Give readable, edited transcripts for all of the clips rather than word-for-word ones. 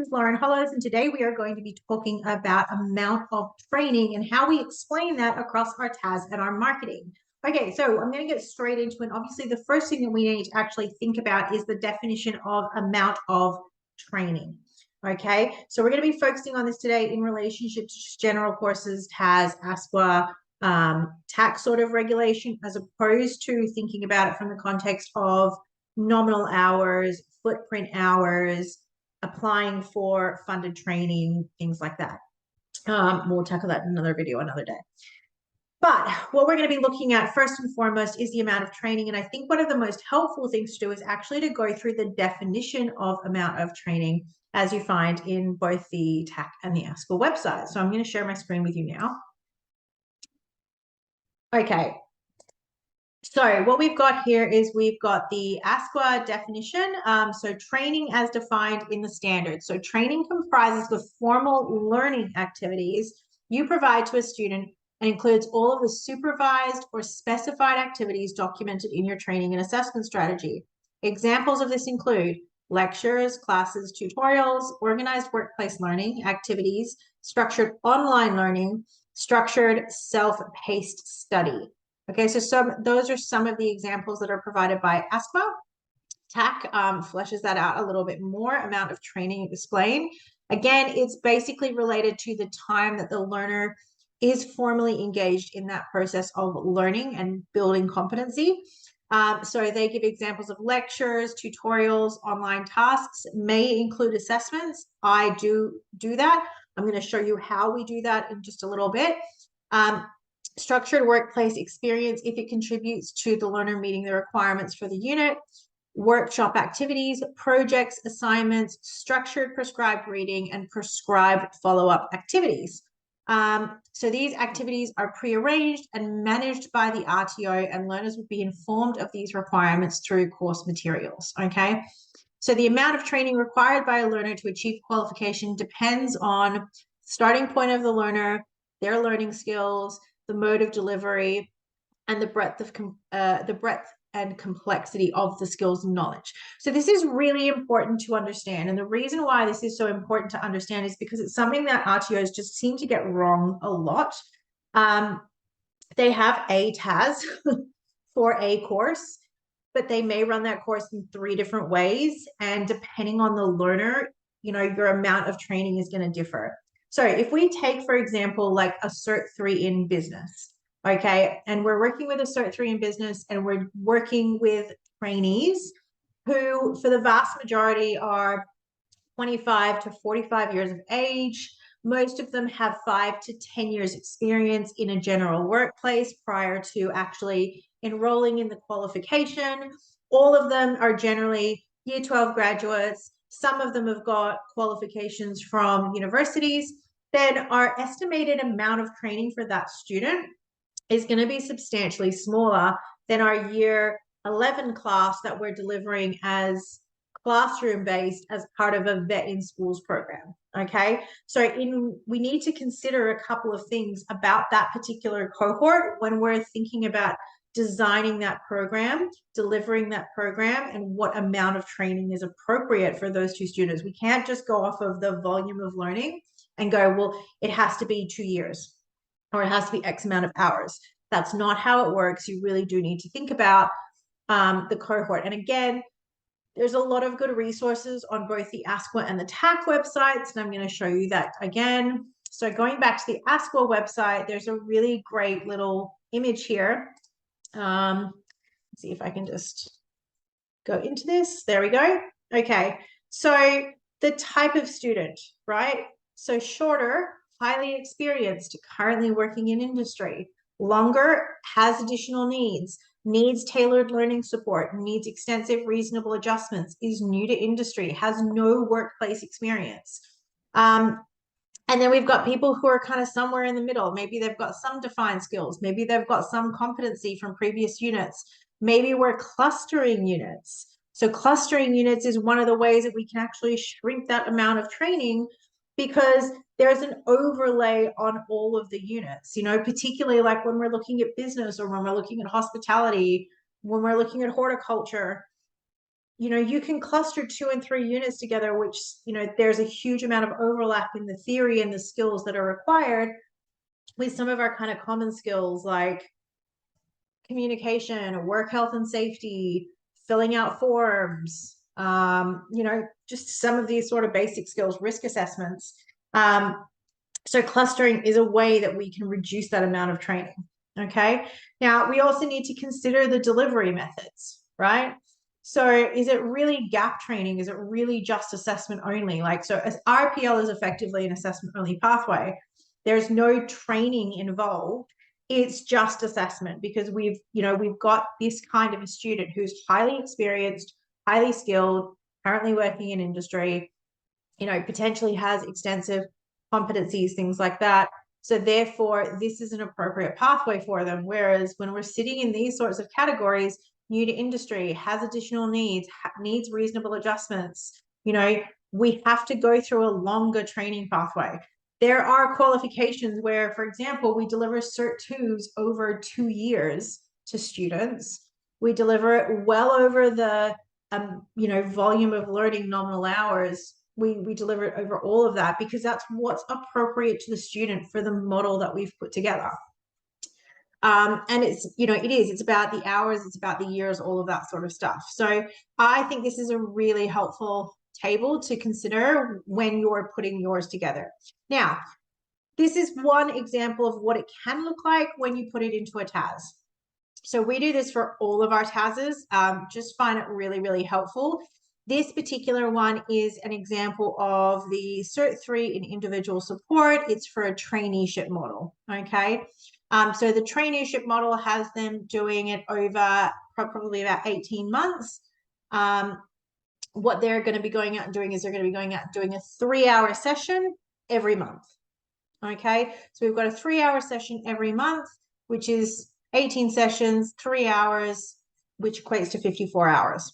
is Lauren Hollows, and today we are going to be talking about amount of training and how we explain that across our TAS and our marketing. Okay, so I'm going to get straight into it. Obviously, the first thing that we need to actually think about is the definition of amount of training. Okay, so we're going to be focusing on this today in relationship to general courses, TAS, ASQA, tax sort of regulation, as opposed to thinking about it from the context of nominal hours, footprint hours, applying for funded training, things like that. We'll tackle that in another video another day. But what we're going to be looking at first and foremost is the amount of training. And I think one of the most helpful things to do is actually to go through the definition of amount of training as you find in both the TAC and the ASQA website. So I'm going to share my screen with you now. Okay, so what we've got here is we've got the ASQA definition. So training as defined in the standards. So training comprises the formal learning activities you provide to a student and includes all of the supervised or specified activities documented in your training and assessment strategy. Examples of this include lectures, classes, tutorials, organized workplace learning, activities, structured online learning, structured self-paced study. Okay, so those are some of the examples that are provided by ASQA. TAC fleshes that out a little bit more, amount of training explained. Again, it's basically related to the time that the learner is formally engaged in that process of learning and building competency. So they give examples of lectures, tutorials, online tasks, may include assessments. I do that. I'm going to show you how we do that in just a little bit. Structured workplace experience if it contributes to the learner meeting the requirements for the unit, workshop activities, projects, assignments, structured prescribed reading, and prescribed follow-up activities. So these activities are pre-arranged and managed by the RTO, and learners will be informed of these requirements through course materials, okay? So the amount of training required by a learner to achieve qualification depends on starting point of the learner, their learning skills, the mode of delivery, and the breadth and complexity of the skills and knowledge. So this is really important to understand. And the reason why this is so important to understand is because it's something that RTOs just seem to get wrong a lot. They have a TAS for a course, but they may run that course in 3 different ways. And depending on the learner, your amount of training is going to differ. So if we take, for example, like a Cert 3 in business, okay, and we're working with a Cert 3 in business and we're working with trainees who, for the vast majority, are 25 to 45 years of age. Most of them have 5 to 10 years experience in a general workplace prior to actually enrolling in the qualification. All of them are generally Year 12 graduates. Some of them have got qualifications from universities. Then our estimated amount of training for that student is going to be substantially smaller than our Year 11 class that we're delivering as classroom-based as part of a Vet in Schools program, okay? So we need to consider a couple of things about that particular cohort when we're thinking about designing that program, delivering that program, and what amount of training is appropriate for those 2 students. We can't just go off of the volume of learning and go, well, it has to be 2 years or it has to be X amount of hours. That's not how it works. You really do need to think about the cohort. And again, there's a lot of good resources on both the ASQA and the TAC websites, and I'm going to show you that again. So going back to the ASQA website, there's a really great little image here. Let's see if I can just go into this. There we go. Okay, so the type of student, right? So shorter, highly experienced, currently working in industry. Longer, has additional needs tailored learning support, needs extensive reasonable adjustments, is new to industry, has no workplace experience. And then we've got people who are kind of somewhere in the middle. Maybe they've got some defined skills. Maybe they've got some competency from previous units. Maybe we're clustering units. So clustering units is one of the ways that we can actually shrink that amount of training because there's an overlay on all of the units, particularly like when we're looking at business or when we're looking at hospitality, when we're looking at horticulture. you know, you can cluster 2 and 3 units together, which, you know, there's a huge amount of overlap in the theory and the skills that are required with some of our kind of common skills like communication, work health and safety, filling out forms, you know, just some of these sort of basic skills, risk assessments. So clustering is a way that we can reduce that amount of training. Okay. Now we also need to consider the delivery methods, right? So is it really gap training? Is it really just assessment only? Like, so as RPL is effectively an assessment only pathway, there's no training involved. It's just assessment because we've, you know, we've got this kind of a student who's highly experienced, highly skilled, currently working in industry, you know, potentially has extensive competencies, things like that. So therefore, this is an appropriate pathway for them. Whereas when we're sitting in these sorts of categories, new to industry, has additional needs, needs reasonable adjustments, you know, we have to go through a longer training pathway. There are qualifications where, for example, we deliver Cert 2s over 2 years to students. We deliver it well over the you know, volume of learning nominal hours. We deliver it over all of that because that's what's appropriate to the student for the model that we've put together. And it's, you know, it's about the hours, it's about the years, all of that sort of stuff. So I think this is a really helpful table to consider when you're putting yours together. Now, this is one example of what it can look like when you put it into a TAS. So we do this for all of our TASs, just find it really, really helpful. This particular one is an example of the Cert 3 in individual support. It's for a traineeship model, okay? So the traineeship model has them doing it over probably about 18 months. What they're going to be going out and doing is they're going to be going out and doing a 3-hour session every month, okay? So we've got a 3-hour session every month, which is 18 sessions, 3 hours, which equates to 54 hours.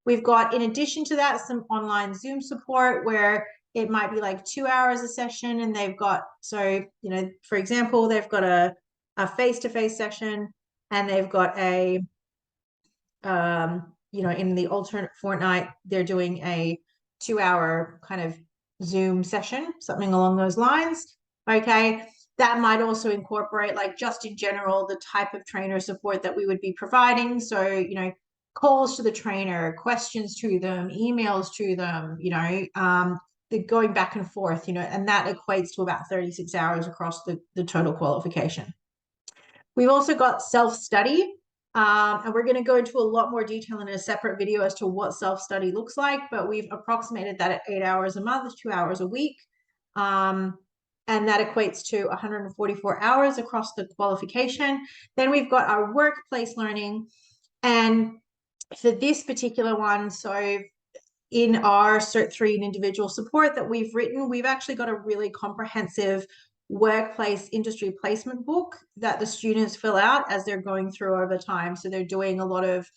We've got, in addition to that, some online Zoom support where it might be like 2 hours a session, and they've got, so, you know, for example, they've got a face-to-face session, and they've got a, you know, in the alternate fortnight, they're doing a 2-hour kind of Zoom session, something along those lines. Okay. That might also incorporate, like, just in general, the type of trainer support that we would be providing. So, you know, calls to the trainer, questions to them, emails to them, you know, the going back and forth, you know, and that equates to about 36 hours across the total qualification. We've also got self-study, and we're going to go into a lot more detail in a separate video as to what self-study looks like, but we've approximated that at 8 hours a month, 2 hours a week. And that equates to 144 hours across the qualification. Then we've got our workplace learning. And for this particular one, so in our Cert 3 in individual support that we've written, we've actually got a really comprehensive workplace industry placement book that the students fill out as they're going through over time. So they're doing a lot of,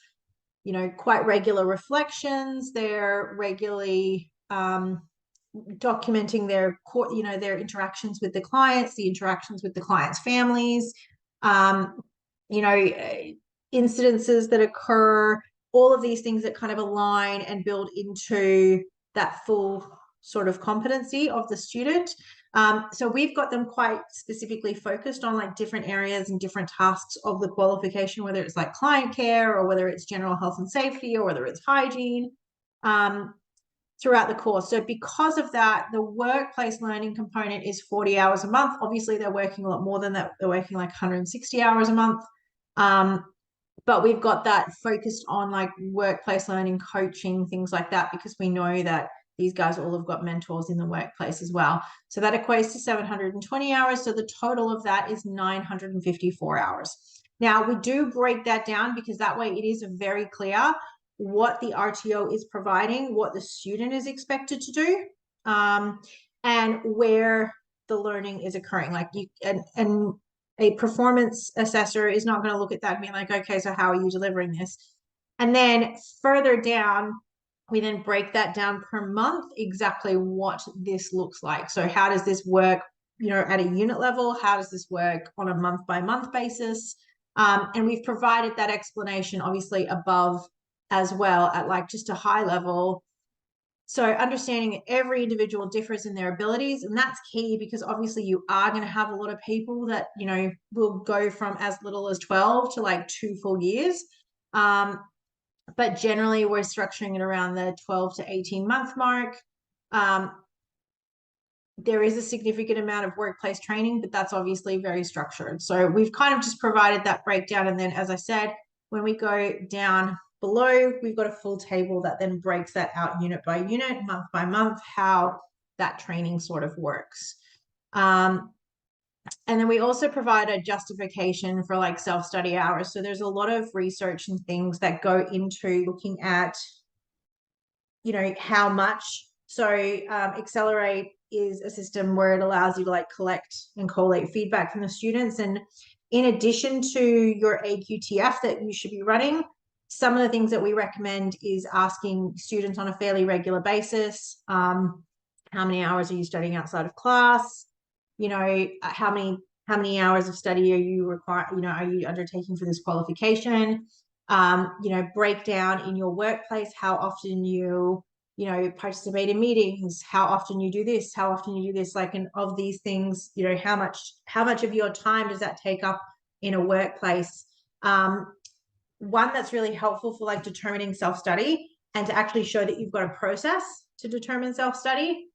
you know, quite regular reflections. They're regularly documenting their, you know, their interactions with the clients, the interactions with the clients' families, you know, incidences that occur, all of these things that kind of align and build into that full sort of competency of the student. So we've got them quite specifically focused on like different areas and different tasks of the qualification, whether it's like client care or whether it's general health and safety or whether it's hygiene, throughout the course. So because of that, the workplace learning component is 40 hours a month. Obviously, they're working a lot more than that. They're working like 160 hours a month. But we've got that focused on like workplace learning, coaching, things like that, because we know that these guys all have got mentors in the workplace as well. So that equates to 720 hours. So the total of that is 954 hours. Now, we do break that down because that way it is very clear what the RTO is providing, what the student is expected to do, and where the learning is occurring. Like you and a performance assessor is not going to look at that and be like, okay, so how are you delivering this? And then further down, we then break that down per month, exactly what this looks like. So how does this work, you know, at a unit level? How does this work on a month by month basis? And we've provided that explanation, obviously, above as well at like just a high level. So understanding every individual differs in their abilities, and that's key because obviously you are going to have a lot of people that, you know, will go from as little as 12 to like 2 full years. But generally we're structuring it around the 12 to 18 month mark. There is a significant amount of workplace training, but that's obviously very structured. So we've kind of just provided that breakdown. And then, as I said, when we go down below, we've got a full table that then breaks that out unit by unit, month by month, how that training sort of works. And then we also provide a justification for like self-study hours. So there's a lot of research and things that go into looking at, you know, how much. So Accelerate is a system where it allows you to like collect and collate feedback from the students. And in addition to your AQTF that you should be running, some of the things that we recommend is asking students on a fairly regular basis, how many hours are you studying outside of class? You know, how many hours of study are you are you undertaking for this qualification? You know, break down in your workplace how often you participate in meetings, how often you do this, how often you do this, like, and of these things, you know, how much of your time does that take up in a workplace? One that's really helpful for like determining self-study and to actually show that you've got a process to determine self-study,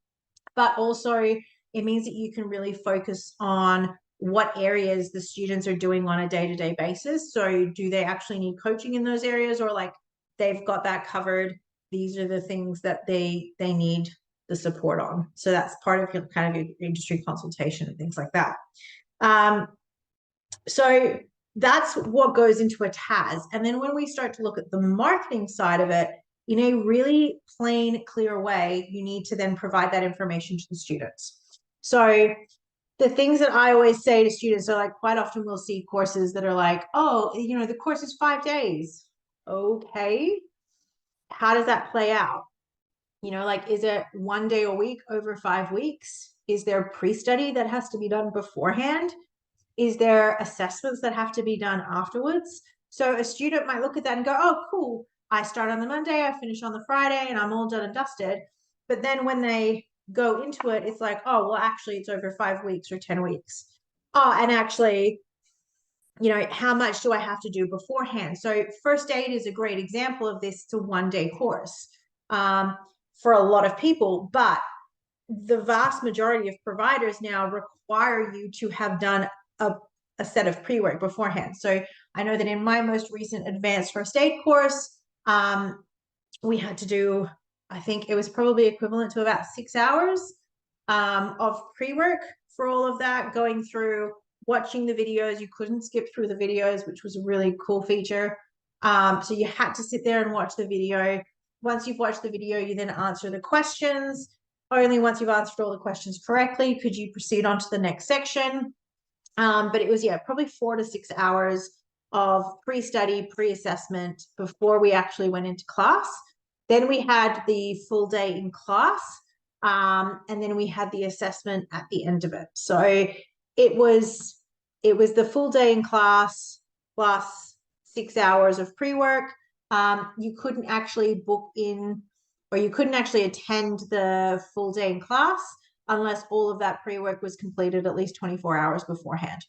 but also it means that you can really focus on what areas the students are doing on a day-to-day basis. So do they actually need coaching in those areas, or like they've got that covered? These are the things that they need the support on. So that's part of your kind of your industry consultation and things like that. So that's what goes into a TAS. And then when we start to look at the marketing side of it, in a really plain, clear way, you need to then provide that information to the students. So the things that I always say to students are like, quite often we'll see courses that are like, oh, you know, the course is 5 days. Okay. How does that play out? You know, like, is it 1 day a week over 5 weeks? Is there pre-study that has to be done beforehand? Is there assessments that have to be done afterwards? So a student might look at that and go, oh, cool. I start on the Monday, I finish on the Friday, and I'm all done and dusted. But then when they go into it, it's like, oh, well, actually, it's over 5 weeks or 10 weeks. Oh, and actually, you know, how much do I have to do beforehand? So first aid is a great example of this. It's a 1-day course for a lot of people, but the vast majority of providers now require you to have done a set of pre-work beforehand. So I know that in my most recent advanced first aid course, we had to do, I think it was probably equivalent to about 6 hours of pre-work for all of that, going through, watching the videos. You couldn't skip through the videos, which was a really cool feature. So you had to sit there and watch the video. Once you've watched the video, you then answer the questions. Only once you've answered all the questions correctly could you proceed on to the next section. But it was, yeah, probably 4 to 6 hours of pre-study, pre-assessment before we actually went into class. Then we had the full day in class, and then we had the assessment at the end of it. So it was the full day in class plus 6 hours of pre-work. You couldn't actually book in, or you couldn't actually attend the full day in class unless all of that pre-work was completed at least 24 hours beforehand.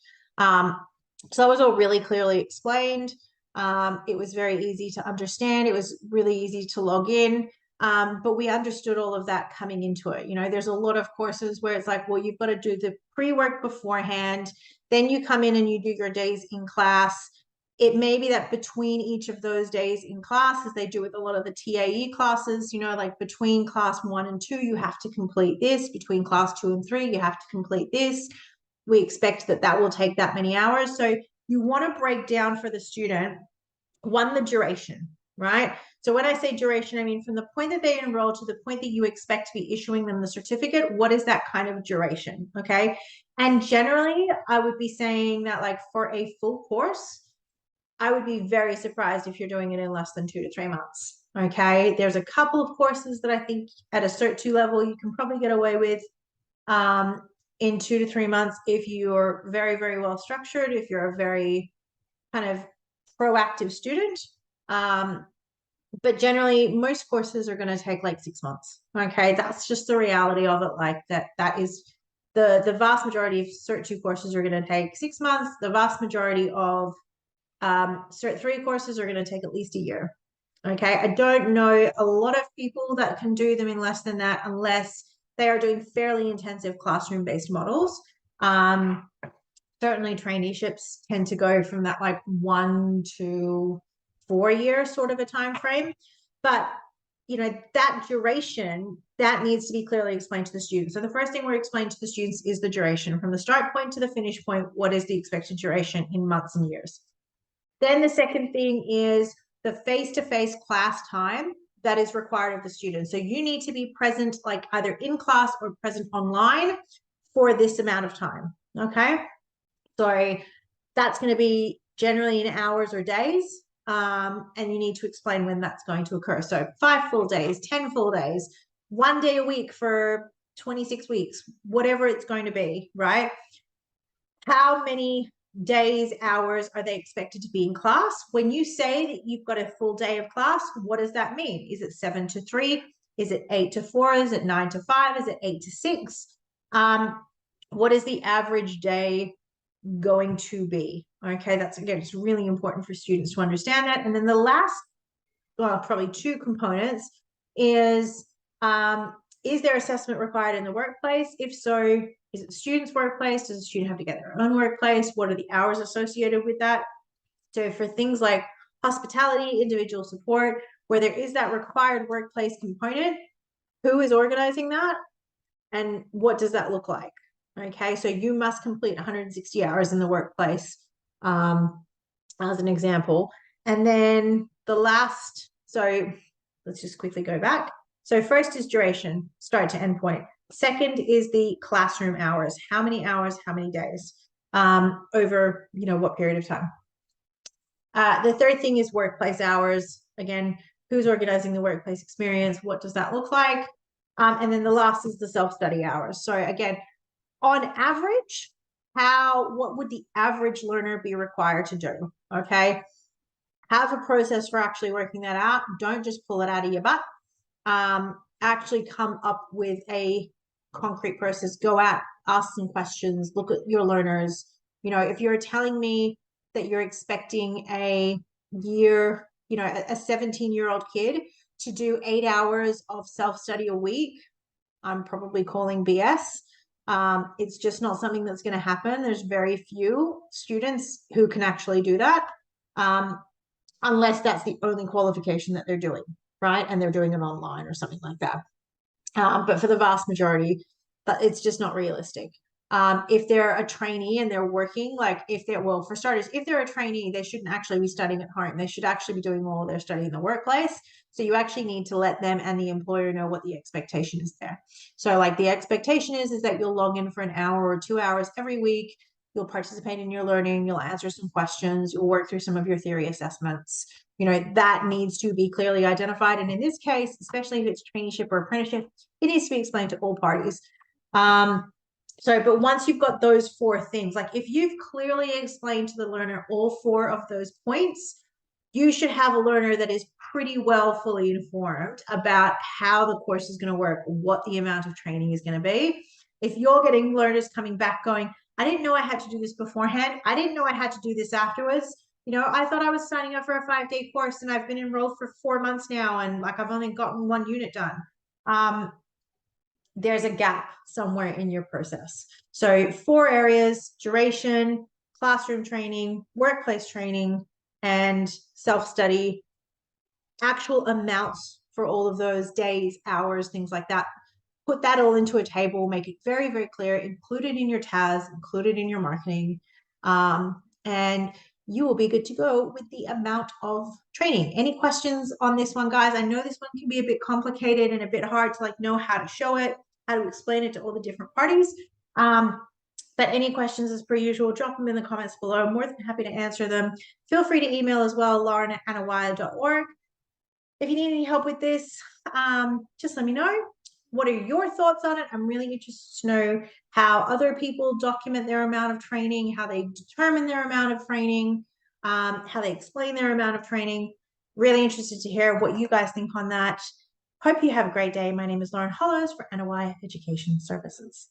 So that was all really clearly explained. It was very easy to understand. It was really easy to log in. But we understood all of that coming into it. You know, there's a lot of courses where it's like, well, you've got to do the pre-work beforehand, then you come in and you do your days in class. It may be that between each of those days in class, as they do with a lot of the TAE classes, you know, like between class 1 and 2, you have to complete this. Between class 2 and 3, you have to complete this. We expect that that will take that many hours. So you want to break down for the student, one, the duration, right? So when I say duration, I mean from the point that they enroll to the point that you expect to be issuing them the certificate, what is that kind of duration, okay? And generally, I would be saying that, like, for a full course, I would be very surprised if you're doing it in less than 2 to 3 months. Okay. There's a couple of courses that I think at a Cert 2 level, you can probably get away with in 2 to 3 months if you're very, very well structured, if you're a very kind of proactive student. but generally most courses are going to take like 6 months. Okay, that's just the reality of it. Like that is the vast majority of Cert 2 courses are going to take 6 months. The vast majority of Cert 3 courses are going to take at least a year. Okay, I don't know a lot of people that can do them in less than that unless they are doing fairly intensive classroom-based models. Certainly traineeships tend to go from that like 1 to 4 year sort of a time frame. But you know, that duration that needs to be clearly explained to the students. So the first thing we're explaining to the students is the duration from the start point to the finish point. What is the expected duration in months and years? Then the second thing is the face-to-face class time that is required of the student. So you need to be present, like either in class or present online for this amount of time. Okay. So that's going to be generally in hours or days. And you need to explain when that's going to occur. So 5 full days, 10 full days, 1 day a week for 26 weeks, whatever it's going to be, right? How many days, hours are they expected to be in class? When you say that you've got a full day of class, what does that mean? Is it 7 to 3? Is it 8 to 4? Is it 9 to 5? Is it 8 to 6? What is the average day going to be? Okay, that's again, it's really important for students to understand that. And then the last, well, probably 2 components is there assessment required in the workplace? If so, is it the student's workplace? Does the student have to get their own workplace? What are the hours associated with that? So for things like hospitality, individual support, where there is that required workplace component, who is organizing that? And what does that look like? Okay, so you must complete 160 hours in the workplace, as an example. And then the last, so let's just quickly go back. So first is duration, start to end point. Second is the classroom hours. How many hours, how many days, over, you know, what period of time? The third thing is workplace hours. Again, who's organizing the workplace experience? What does that look like? And then the last is the self-study hours. So again, on average, what would the average learner be required to do? Okay. Have a process for actually working that out. Don't just pull it out of your butt. Actually come up with a concrete process. Go out, ask some questions, look at your learners. You know, if you're telling me that you're expecting a 17-year-old kid to do 8 hours of self-study a week, I'm probably calling BS. It's just not something that's going to happen. There's very few students who can actually do that, unless that's the only qualification that they're doing, right? And they're doing it online or something like that. But for the vast majority, it's just not realistic. If they're a trainee and they're working, well, for starters, if they're a trainee, they shouldn't actually be studying at home. They should actually be doing all their study in the workplace. So you actually need to let them and the employer know what the expectation is there. So like the expectation is that you'll log in for an hour or 2 hours every week. You'll participate in your learning. You'll answer some questions. You'll work through some of your theory assessments. You know, that needs to be clearly identified. And in this case, especially if it's traineeship or apprenticeship, it needs to be explained to all parties. But once you've got those 4 things, like if you've clearly explained to the learner all 4 of those points, you should have a learner that is pretty well fully informed about how the course is going to work, what the amount of training is going to be. If you're getting learners coming back going, I didn't know I had to do this beforehand. I didn't know I had to do this afterwards. You know, I thought I was signing up for a 5-day course and I've been enrolled for 4 months now and like I've only gotten 1 unit done. There's a gap somewhere in your process. So 4 areas: duration, classroom training, workplace training, and self-study. Actual amounts for all of those days, hours, things like that. Put that all into a table, make it very, very clear, include it in your TAS, include it in your marketing, and you will be good to go with the amount of training. Any questions on this one, guys? I know this one can be a bit complicated and a bit hard to like know how to show it, how to explain it to all the different parties. But any questions, as per usual, drop them in the comments below. I'm more than happy to answer them. Feel free to email as well, lauren@annawire.org. If you need any help with this, just let me know. What are your thoughts on it? I'm really interested to know how other people document their amount of training, how they determine their amount of training, how they explain their amount of training. Really interested to hear what you guys think on that. Hope you have a great day. My name is Lauren Hollows for NOI Education Services.